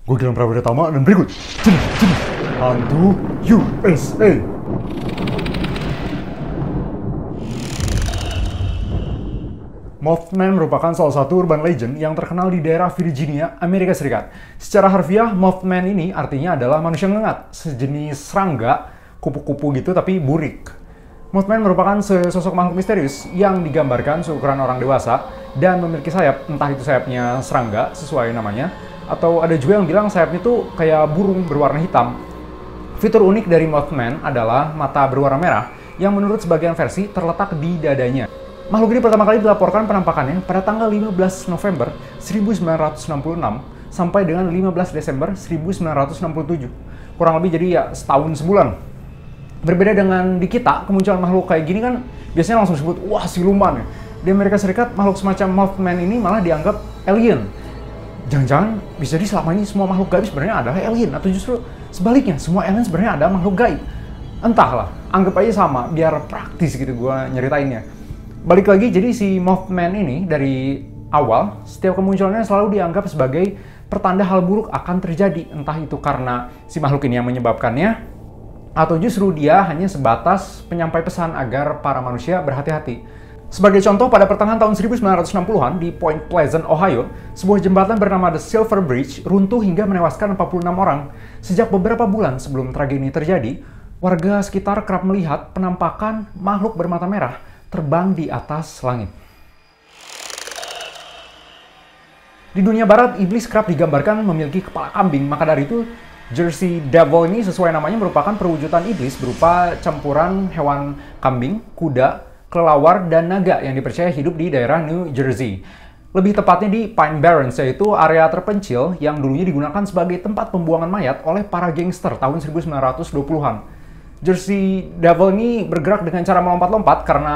Gue Gilang Prawira dan berikut Hantu USA. Mothman merupakan salah satu urban legend yang terkenal di daerah Virginia, Amerika Serikat. Secara harfiah, Mothman ini artinya adalah manusia ngengat, sejenis serangga, kupu-kupu gitu tapi burik. Mothman merupakan sosok makhluk misterius yang digambarkan seukuran orang dewasa dan memiliki sayap, entah itu sayapnya serangga sesuai namanya, atau ada juga yang bilang sayapnya tuh kayak burung berwarna hitam. Fitur unik dari Mothman adalah mata berwarna merah yang menurut sebagian versi terletak di dadanya. Makhluk ini pertama kali dilaporkan penampakannya pada tanggal 15 November 1966 sampai dengan 15 Desember 1967. Kurang lebih jadi ya setahun sebulan. Berbeda dengan di kita, kemunculan makhluk kayak gini kan biasanya langsung disebut, wah siluman ya. Di Amerika Serikat, makhluk semacam Mothman ini malah dianggap alien. Jangan-jangan bisa jadi selama ini semua makhluk gaib sebenarnya adalah alien, atau justru sebaliknya, semua alien sebenarnya ada makhluk gaib. Entahlah, anggap aja sama, biar praktis gitu gue nyeritainnya. Balik lagi, jadi si Mothman ini dari awal, setiap kemunculannya selalu dianggap sebagai pertanda hal buruk akan terjadi. Entah itu karena si makhluk ini yang menyebabkannya, atau justru dia hanya sebatas penyampai pesan agar para manusia berhati-hati. Sebagai contoh, pada pertengahan tahun 1960-an di Point Pleasant, Ohio, sebuah jembatan bernama The Silver Bridge runtuh hingga menewaskan 46 orang. Sejak beberapa bulan sebelum tragedi ini terjadi, warga sekitar kerap melihat penampakan makhluk bermata merah terbang di atas langit. Di dunia barat, iblis kerap digambarkan memiliki kepala kambing, maka dari itu Jersey Devil ini sesuai namanya merupakan perwujudan iblis berupa campuran hewan kambing, kuda, kelelawar, dan naga yang dipercaya hidup di daerah New Jersey. Lebih tepatnya di Pine Barrens, yaitu area terpencil yang dulunya digunakan sebagai tempat pembuangan mayat oleh para gangster tahun 1920-an. Jersey Devil ini bergerak dengan cara melompat-lompat karena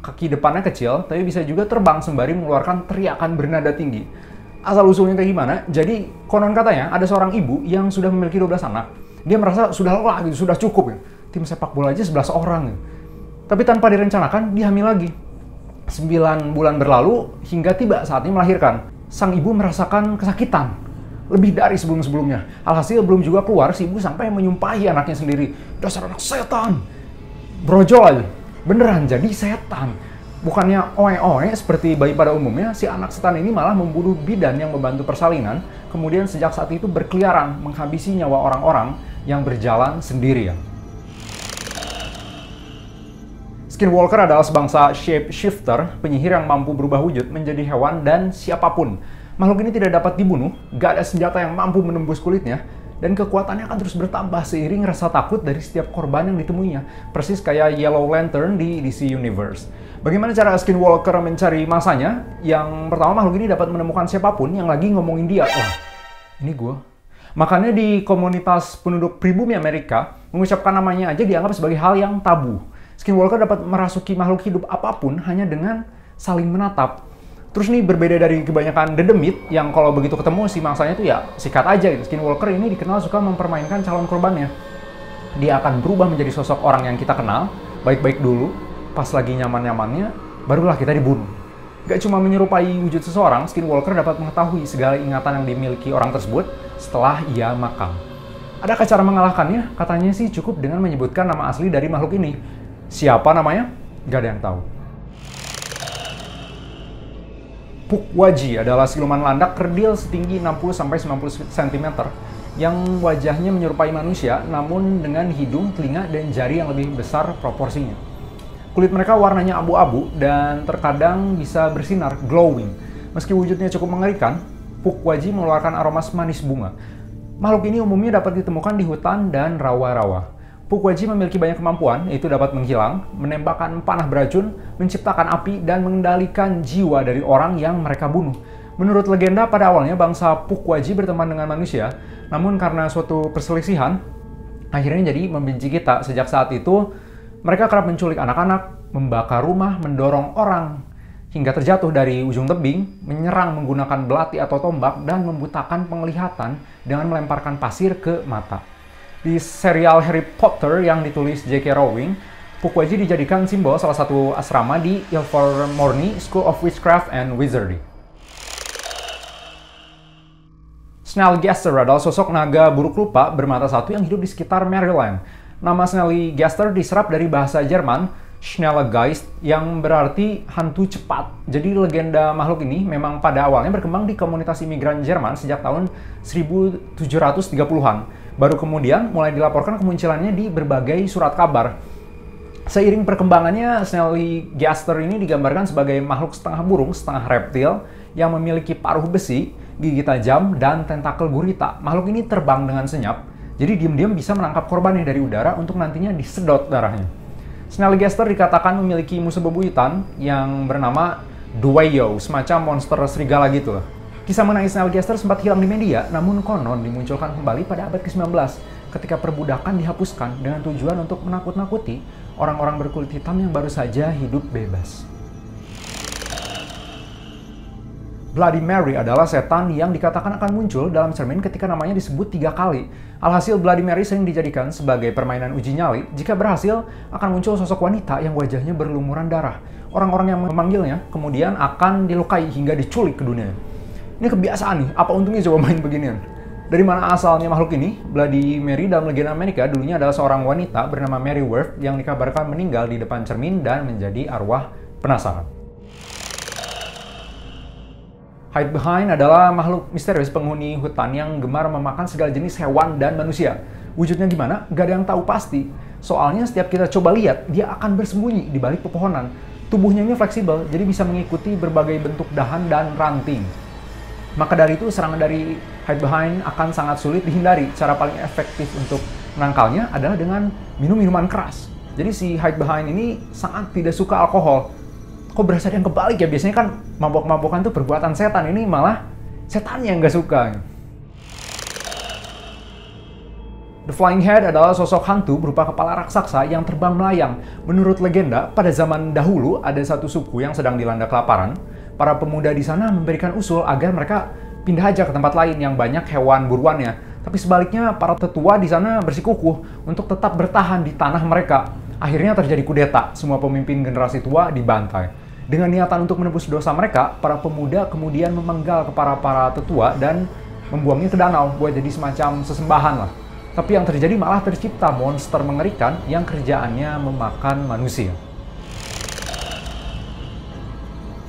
kaki depannya kecil, tapi bisa juga terbang sembari mengeluarkan teriakan bernada tinggi. Asal-usulnya kayak gimana? Jadi, konon katanya ada seorang ibu yang sudah memiliki 12 anak. Dia merasa sudah lelah gitu, sudah cukup ya. Tim sepak bola aja 11 orang gitu. Tapi tanpa direncanakan, dia hamil lagi. 9 bulan berlalu hingga tiba saatnya melahirkan. Sang ibu merasakan kesakitan lebih dari sebelum-sebelumnya. Alhasil belum juga keluar, si ibu sampai menyumpahi anaknya sendiri. Dasar anak setan! Brojol aja. Beneran jadi setan. Bukannya oe-oe seperti bayi pada umumnya, si anak setan ini malah membunuh bidan yang membantu persalinan. Kemudian sejak saat itu berkeliaran menghabisi nyawa orang-orang yang berjalan sendirian. Skinwalker adalah sebangsa shapeshifter, penyihir yang mampu berubah wujud menjadi hewan dan siapapun. Makhluk ini tidak dapat dibunuh, gak ada senjata yang mampu menembus kulitnya, dan kekuatannya akan terus bertambah seiring rasa takut dari setiap korban yang ditemuinya. Persis kayak Yellow Lantern di DC Universe. Bagaimana cara Skinwalker mencari masanya? Yang pertama, makhluk ini dapat menemukan siapapun yang lagi ngomongin dia. Wah, ini gue. Makanya di komunitas penduduk pribumi Amerika, mengucapkan namanya aja dianggap sebagai hal yang tabu. Skinwalker dapat merasuki makhluk hidup apapun hanya dengan saling menatap. Terus nih berbeda dari kebanyakan dedemit yang kalau begitu ketemu si mangsanya itu ya sikat aja gitu. Skinwalker ini dikenal suka mempermainkan calon korbannya. Dia akan berubah menjadi sosok orang yang kita kenal, baik-baik dulu, pas lagi nyaman-nyamannya, barulah kita dibunuh. Gak cuma menyerupai wujud seseorang, Skinwalker dapat mengetahui segala ingatan yang dimiliki orang tersebut setelah ia makam. Adakah cara mengalahkannya? Katanya sih cukup dengan menyebutkan nama asli dari makhluk ini. Siapa namanya? Gak ada yang tahu. Pukwudgie adalah siluman landak kerdil setinggi 60-90 cm yang wajahnya menyerupai manusia namun dengan hidung, telinga, dan jari yang lebih besar proporsinya. Kulit mereka warnanya abu-abu dan terkadang bisa bersinar, glowing. Meski wujudnya cukup mengerikan, Pukwudgie mengeluarkan aroma manis bunga. Makhluk ini umumnya dapat ditemukan di hutan dan rawa-rawa. Pukwudgie memiliki banyak kemampuan, yaitu dapat menghilang, menembakkan panah beracun, menciptakan api, dan mengendalikan jiwa dari orang yang mereka bunuh. Menurut legenda, pada awalnya bangsa Pukwudgie berteman dengan manusia, namun karena suatu perselisihan, akhirnya jadi membenci kita. Sejak saat itu, mereka kerap menculik anak-anak, membakar rumah, mendorong orang, hingga terjatuh dari ujung tebing, menyerang menggunakan belati atau tombak, dan membutakan penglihatan dengan melemparkan pasir ke mata. Di serial Harry Potter yang ditulis J.K. Rowling, Pukwudgie dijadikan simbol salah satu asrama di Ilvermorny School of Witchcraft and Wizardry. Snelly Gaster adalah sosok naga buruk rupa bermata satu yang hidup di sekitar Maryland. Nama Snelly Gaster diserap dari bahasa Jerman Schnelle Geist yang berarti hantu cepat. Jadi legenda makhluk ini memang pada awalnya berkembang di komunitas imigran Jerman sejak tahun 1730-an. Baru kemudian mulai dilaporkan kemunculannya di berbagai surat kabar. Seiring perkembangannya, Snelly Gaster ini digambarkan sebagai makhluk setengah burung, setengah reptil yang memiliki paruh besi, gigi tajam, dan tentakel gurita. Makhluk ini terbang dengan senyap, jadi diam-diam bisa menangkap korbannya dari udara untuk nantinya disedot darahnya. Snelly Gaster dikatakan memiliki musuh bebuyutan yang bernama Dwayyo, semacam monster serigala gitu lah. Kisah mengenai Snelly Gaster sempat hilang di media, namun konon dimunculkan kembali pada abad ke-19 ketika perbudakan dihapuskan dengan tujuan untuk menakut-nakuti orang-orang berkulit hitam yang baru saja hidup bebas. Bloody Mary adalah setan yang dikatakan akan muncul dalam cermin ketika namanya disebut 3 kali. Alhasil Bloody Mary sering dijadikan sebagai permainan uji nyali. Jika berhasil, akan muncul sosok wanita yang wajahnya berlumuran darah. Orang-orang yang memanggilnya kemudian akan dilukai hingga diculik ke dunia. Ini kebiasaan nih, apa untungnya coba main beginian? Dari mana asalnya makhluk ini? Bloody Mary dalam legenda Amerika dulunya adalah seorang wanita bernama Mary Worth yang dikabarkan meninggal di depan cermin dan menjadi arwah penasaran. Hide Behind adalah makhluk misterius penghuni hutan yang gemar memakan segala jenis hewan dan manusia. Wujudnya gimana? Gak ada yang tahu pasti. Soalnya setiap kita coba lihat, dia akan bersembunyi di balik pepohonan. Tubuhnya ini fleksibel, jadi bisa mengikuti berbagai bentuk dahan dan ranting. Maka dari itu, serangan dari Hide Behind akan sangat sulit dihindari. Cara paling efektif untuk menangkalnya adalah dengan minum minuman keras. Jadi si Hide Behind ini sangat tidak suka alkohol. Kok berasa yang kebalik ya? Biasanya kan mabok-mabokan tuh perbuatan setan, ini malah setannya yang nggak suka. The Flying Head adalah sosok hantu berupa kepala raksasa yang terbang melayang. Menurut legenda, pada zaman dahulu ada satu suku yang sedang dilanda kelaparan. Para pemuda di sana memberikan usul agar mereka pindah aja ke tempat lain yang banyak hewan buruannya. Tapi sebaliknya, para tetua di sana bersikukuh untuk tetap bertahan di tanah mereka. Akhirnya terjadi kudeta, semua pemimpin generasi tua dibantai. Dengan niatan untuk menebus dosa mereka, para pemuda kemudian memenggal kepala para tetua dan membuangnya ke danau buat jadi semacam sesembahan lah. Tapi yang terjadi malah tercipta monster mengerikan yang kerjaannya memakan manusia.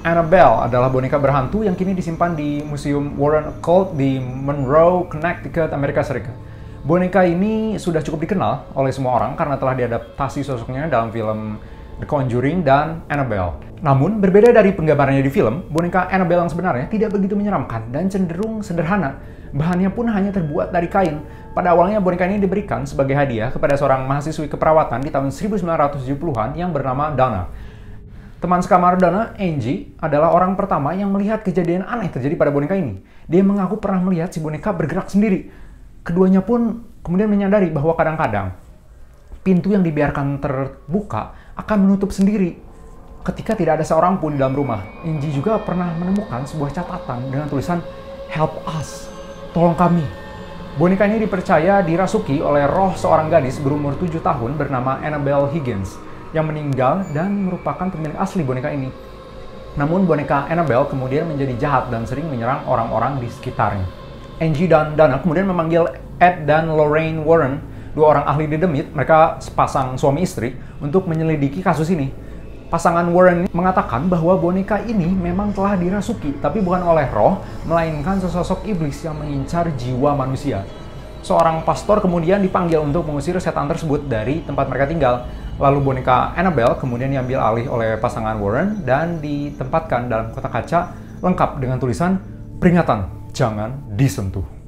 Annabelle adalah boneka berhantu yang kini disimpan di Museum Warren Occult di Monroe, Connecticut, Amerika Serikat. Boneka ini sudah cukup dikenal oleh semua orang karena telah diadaptasi sosoknya dalam film The Conjuring dan Annabelle. Namun, berbeda dari penggambarannya di film, boneka Annabelle yang sebenarnya tidak begitu menyeramkan dan cenderung sederhana. Bahannya pun hanya terbuat dari kain. Pada awalnya, boneka ini diberikan sebagai hadiah kepada seorang mahasiswi keperawatan di tahun 1970-an yang bernama Donna. Teman sekamar Donna, Angie, adalah orang pertama yang melihat kejadian aneh terjadi pada boneka ini. Dia mengaku pernah melihat si boneka bergerak sendiri. Keduanya pun kemudian menyadari bahwa kadang-kadang pintu yang dibiarkan terbuka akan menutup sendiri ketika tidak ada seorang pun di dalam rumah. Angie juga pernah menemukan sebuah catatan dengan tulisan "Help us", tolong kami. Boneka ini dipercaya dirasuki oleh roh seorang gadis berumur 7 tahun bernama Annabelle Higgins yang meninggal dan merupakan pemilik asli boneka ini. Namun boneka Annabelle kemudian menjadi jahat dan sering menyerang orang-orang di sekitarnya. Angie dan Donna kemudian memanggil Ed dan Lorraine Warren, 2 orang ahli dedemit, mereka sepasang suami istri, untuk menyelidiki kasus ini. Pasangan Warren mengatakan bahwa boneka ini memang telah dirasuki, tapi bukan oleh roh, melainkan sesosok iblis yang mengincar jiwa manusia. Seorang pastor kemudian dipanggil untuk mengusir setan tersebut dari tempat mereka tinggal. Lalu boneka Annabelle kemudian diambil alih oleh pasangan Warren dan ditempatkan dalam kotak kaca lengkap dengan tulisan "Peringatan, jangan disentuh".